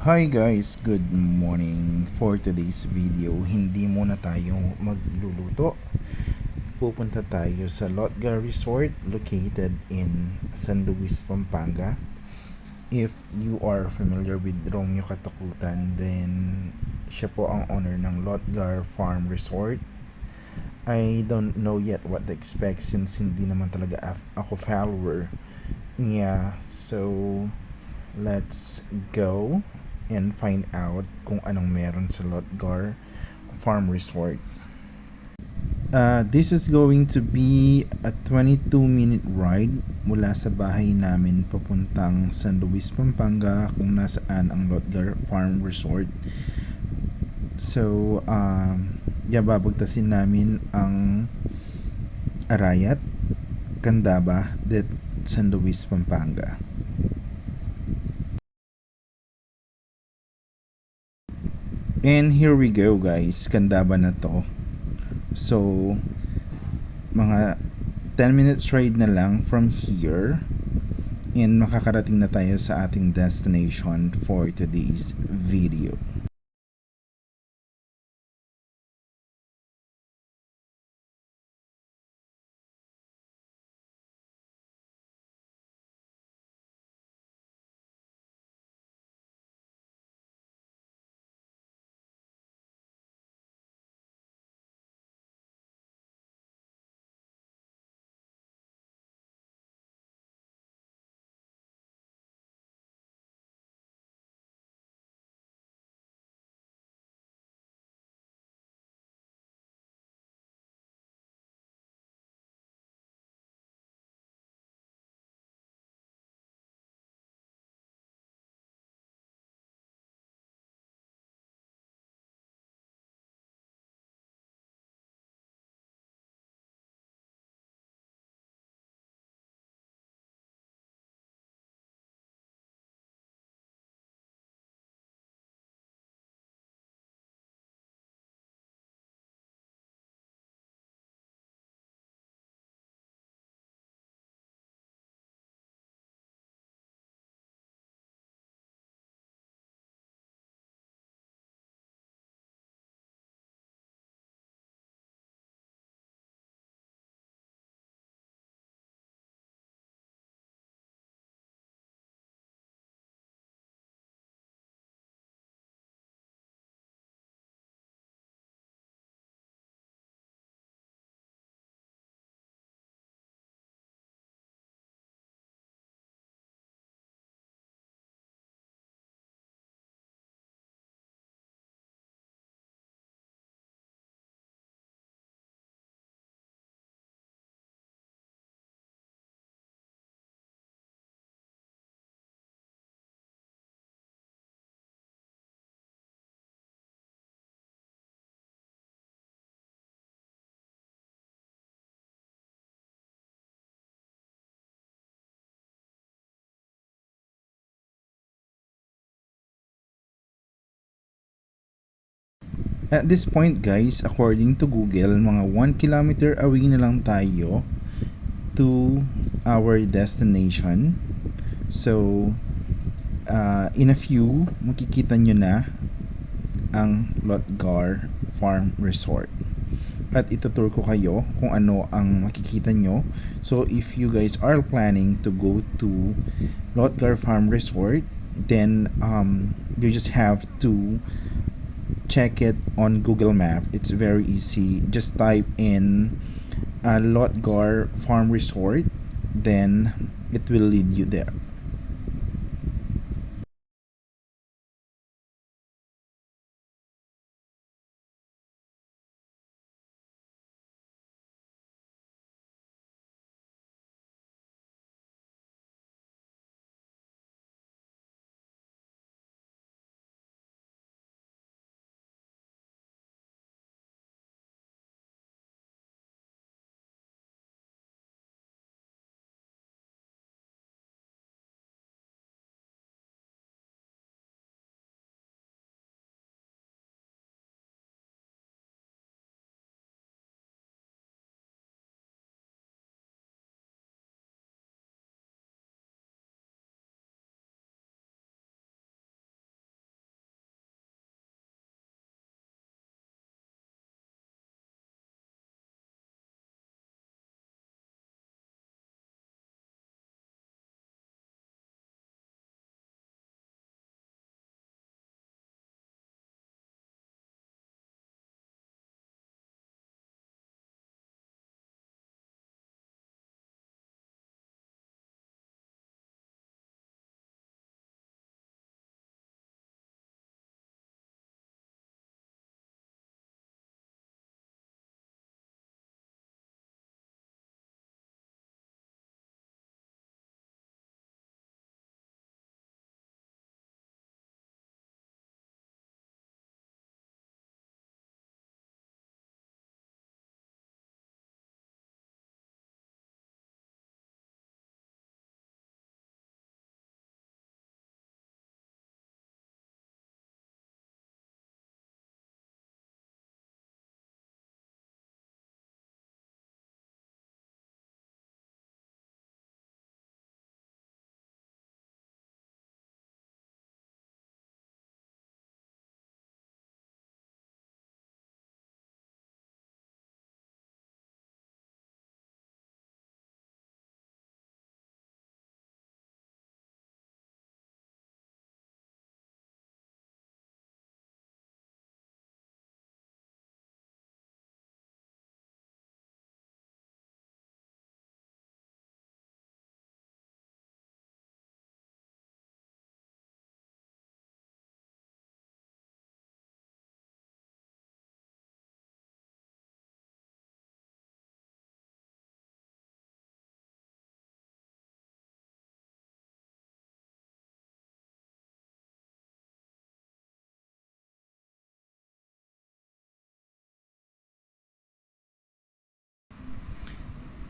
Hi guys, good morning. For today's video, hindi muna tayo magluluto. Pupunta tayo sa Lotgar Resort located in San Luis, Pampanga. If you are familiar with Romeo Katakutan, then siya po ang owner ng Lotgar Farm Resort. I don't know yet what to expect since hindi naman talaga ako follower niya. So, let's go and find out kung anong meron sa Lotgar Farm Resort. This is going to be a 22-minute ride mula sa bahay namin papuntang San Luis, Pampanga, kung nasaan ang Lotgar Farm Resort. So, babagtasin namin ang Arayat, Candaba, at San Luis, Pampanga. And here we go guys, Candaba na to. So, mga 10 minutes ride na lang from here and makakarating na tayo sa ating destination for today's video. At this point guys, according to Google, mga 1 kilometer away na lang tayo to our destination. So, in a few, makikita nyo na ang Lotgar Farm Resort. At itutur ko kayo kung ano ang makikita nyo. So, if you guys are planning to go to Lotgar Farm Resort, then you just have to check it on Google Map. It's very easy. Just type in Lotgar Farm Resort, then it will lead you there.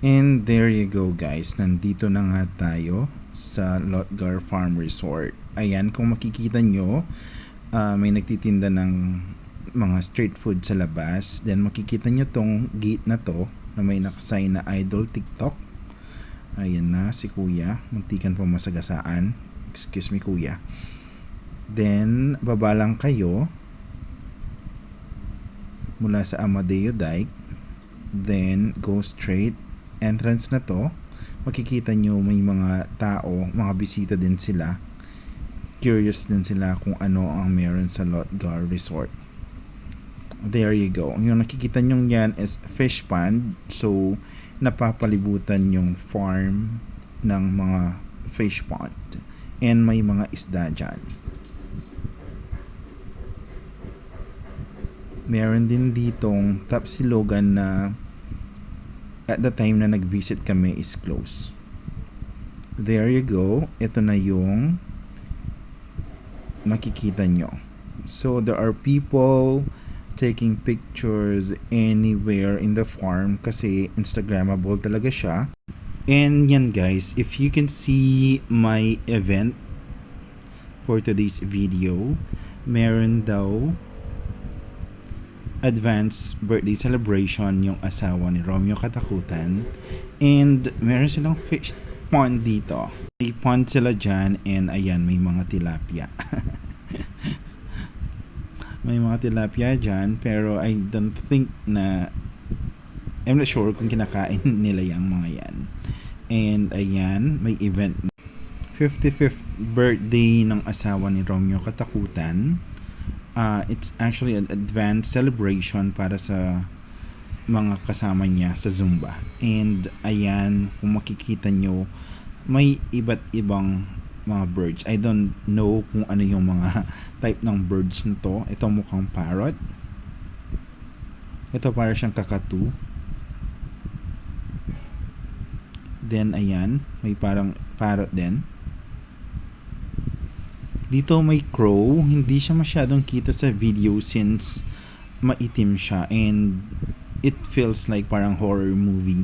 And there you go guys, nandito na nga tayo sa Lotgar Farm Resort. Ayan, kung makikita nyo, may nagtitinda ng mga street food sa labas. Then makikita nyo tong gate na to na may nakasign na Idol TikTok. Ayan na si kuya, muntikan pa masagasaan. Excuse me kuya. Then baba lang kayo mula sa Amadeo Dike. Then go straight, entrance na to. Makikita nyo may mga tao, mga bisita din sila. Curious din sila kung ano ang meron sa Lotgar Resort. There you go. Yung nakikita nyo yan is fish pond. So napapalibutan yung farm ng mga fish pond. And may mga isda dyan. Meron din ditong Tapsilogan na at the time na nag-visit kami is closed. There you go. Ito na yung makikita nyo. So there are people taking pictures anywhere in the farm kasi Instagrammable talaga siya. And yan guys, if you can see my event for today's video, meron daw advance birthday celebration yung asawa ni Romeo Katakutan, and meron silang fish pond dito. May pond sila dyan, and ayan, may mga tilapia. May mga tilapia dyan, pero I don't think na, I'm not sure kung kinakain nila yung mga yan. And ayan, may event. 55th birthday ng asawa ni Romeo Katakutan. It's actually an advanced celebration para sa mga kasama niya sa Zumba. And ayan, kung makikita nyo, may iba't ibang mga birds. I don't know kung ano yung mga type ng birds nito. Ito mukhang parrot. Ito para siyang kakatu. Then ayan, may parang parrot din. Dito may crow. Hindi siya masyadong kita sa video since maitim siya, and it feels like parang horror movie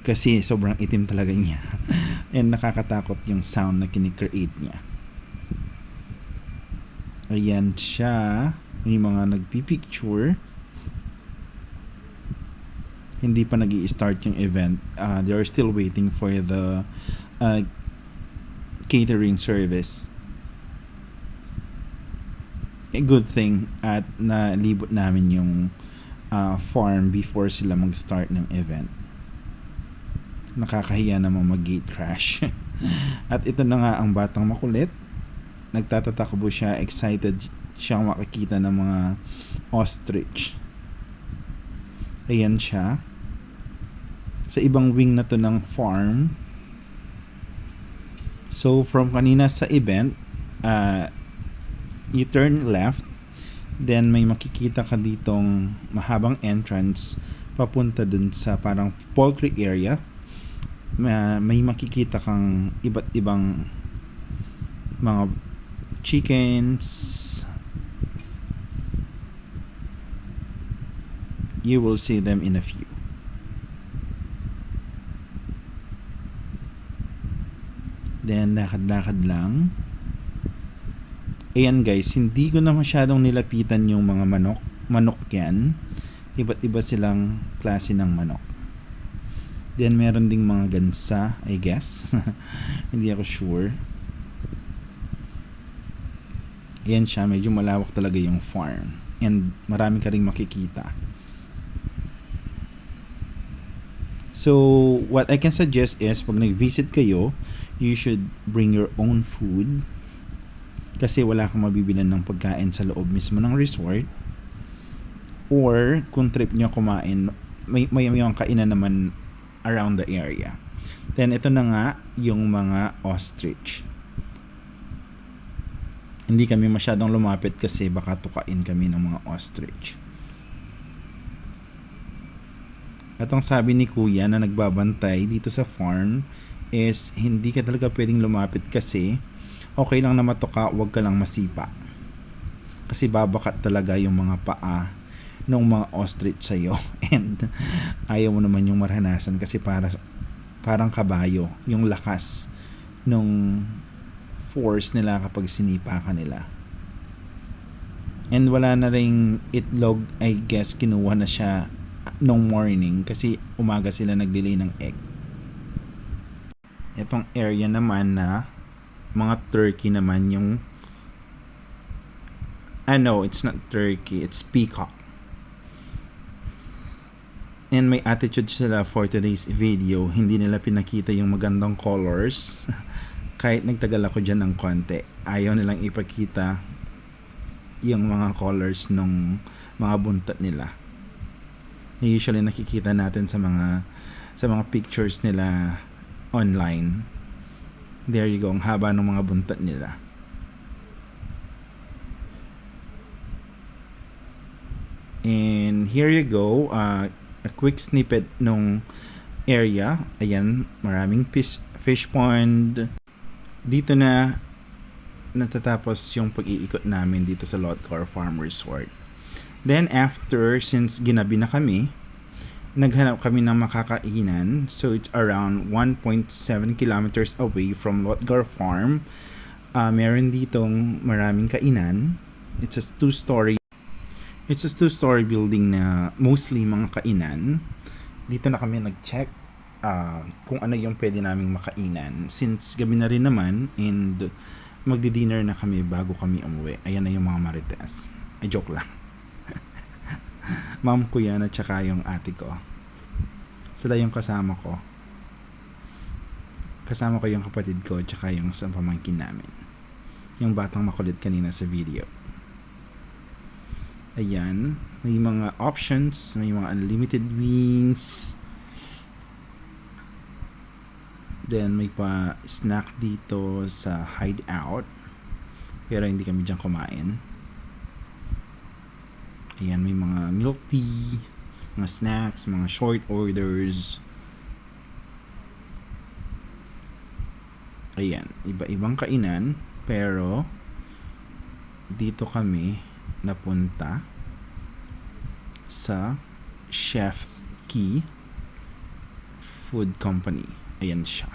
kasi sobrang itim talaga niya. And nakakatakot yung sound na kinikreate niya. Ayan siya. May mga nagpipicture. Hindi pa nag-i-start yung event. They are still waiting for the catering service. A good thing at nalibot namin yung farm before sila mag-start ng event. Nakakahiya namang mag-gate crash. At ito na nga ang batang makulit. Nagtatatakbo siya, excited siyang makakita ng mga ostrich. Ayan siya. Sa ibang wing na to ng farm. So from kanina sa event, you turn left, then may makikita ka ditong mahabang entrance papunta dun sa parang poultry area. May makikita kang iba't ibang mga chickens. You will see them in a few. Then lakad-lakad lang. Ayan guys, hindi ko na masyadong nilapitan yung mga manok. Manok yan. Iba't iba silang klase ng manok. Then meron ding mga gansa, I guess. Hindi ako sure. Ayan siya, medyo malawak talaga yung farm. And marami ka ring makikita. So, what I can suggest is, pag nag-visit kayo, you should bring your own food. Kasi wala kang mabibilan ng pagkain sa loob mismo ng resort. Or kung trip nyo kumain, may yung kainan naman around the area. Then ito na nga yung mga ostrich. Hindi kami masyadong lumapit kasi baka tukain kami ng mga ostrich. At ang sabi ni kuya na nagbabantay dito sa farm is hindi ka talaga pwedeng lumapit kasi okay lang na matuka, wag ka lang masipa. Kasi babakat talaga yung mga paa ng mga ostrich sa'yo. And ayaw mo naman yung maranasan kasi parang kabayo yung lakas nung force nila kapag sinipa ka nila. And wala na ring itlog, I guess kinuha na siya nung morning kasi umaga sila nagdelay ng egg. Itong area naman na mga turkey naman yung no, it's not turkey, it's peacock. And may attitude sila for today's video. Hindi nila pinakita yung magandang colors. Kahit nagtagal ako dyan ng konti, ayaw nilang ipakita yung mga colors ng mga buntot nila. Usually nakikita natin sa mga pictures nila online. There you go, ang haba ng mga buntot nila. And here you go, a quick snippet nung area. Ayan, maraming fish pond. Dito na natatapos yung pag-iikot namin dito sa Lotgar Farm Resort. Then after, since ginabi na kami, naghanap kami ng makakainan. So it's around 1.7 kilometers away from Lotgar Farm. Meron ditong maraming kainan. It's a two-story building na mostly mga kainan. Dito na kami nag-check kung ano yung pwede naming makainan. Since gabi na rin naman and magdi-dinner na kami bago kami umuwi. Ayan na yung mga marites. Ay, joke lang. Mom ko yan at saka yung ate ko. Sila yung kasama ko. Kasama ko yung kapatid ko at saka yung sa pamangkin namin. Yung batang makulit kanina sa video. Ayan, may mga options, may mga unlimited wings. Then may pa snack dito sa Hideout. Pero hindi kami diyan kumain. Ayan, may mga milk tea, mga snacks, mga short orders. Ayan, iba-ibang kainan. Pero dito kami napunta sa Chef Key Food Company. Ayan siya.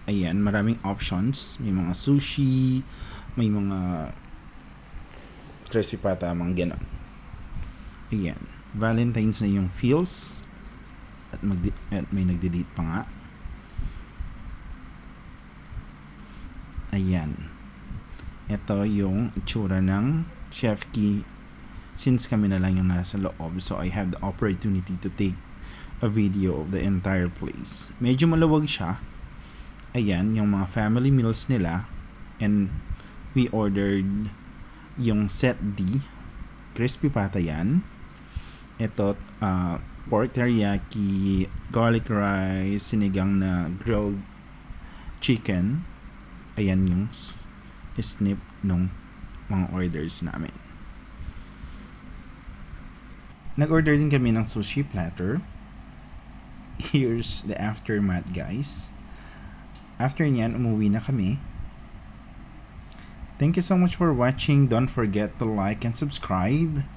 Ayan, maraming options. May mga sushi, may mga crispy pata, mga ganon. Ayan, Valentine's na yung feels at may nagdi-date pa nga. Ayan. Ito yung itsura ng Chef Key. Since kami na lang yung nasa loob, so I have the opportunity to take a video of the entire place. Medyo maluwag siya. Ayan, yung mga family meals nila. And we ordered yung set D. Crispy pata yan. Ito, pork teriyaki, garlic rice, sinigang na grilled chicken. Ayan yung snip nung mga orders namin. Nag-order din kami ng sushi platter. Here's the aftermath, guys. After nyan, umuwi na kami. Thank you so much for watching. Don't forget to like and subscribe.